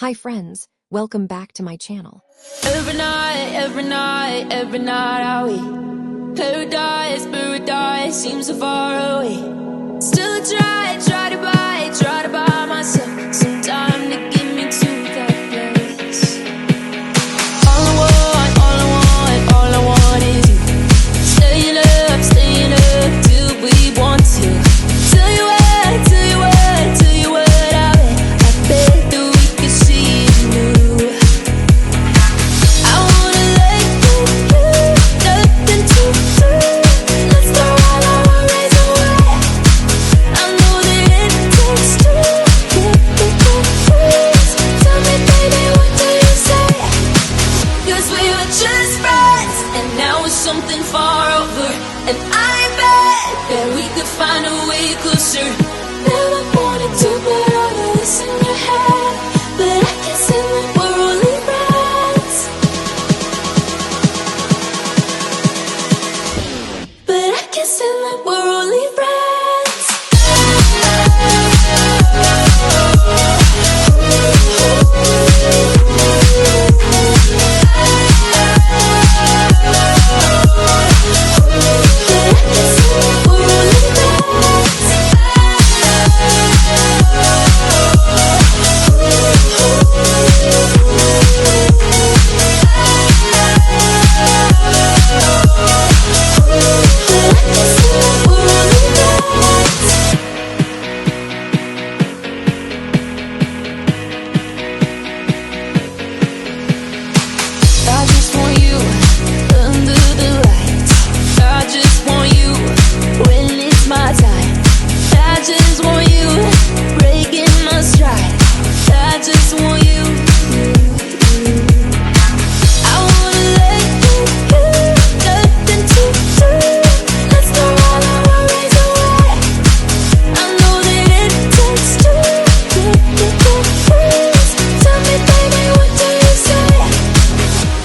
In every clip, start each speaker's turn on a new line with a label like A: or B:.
A: Hi friends, welcome back to my channel.
B: Every night are we paradise seems so far away. Still I try to buy myself some time to get me to that place. All I want is you. Staying up till we want to. Tell you what, I bet that we could see it new. I wanna let you do, nothing to do. Let's throw all our worries away. I know that it takes two to get the truth. Tell me, baby, what do you say? 'Cause we were just friends, and now it's something far over. And I bet that we could find a way closer. Never wanted to put all of this in your head, but I can see that we're only friends. But I can see that we're only friends. I just want you under the lights. I just want you when it's my time. I just want you breaking my stride. I just want you. I wanna let you do, nothing to do. Let's throw all our worries away. I know that it takes two to get the truth. Tell me, baby, what do you say?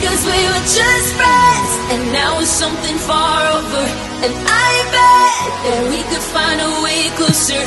B: 'Cause we were just friends, and now it's something far over. And I bet that we could find a way closer.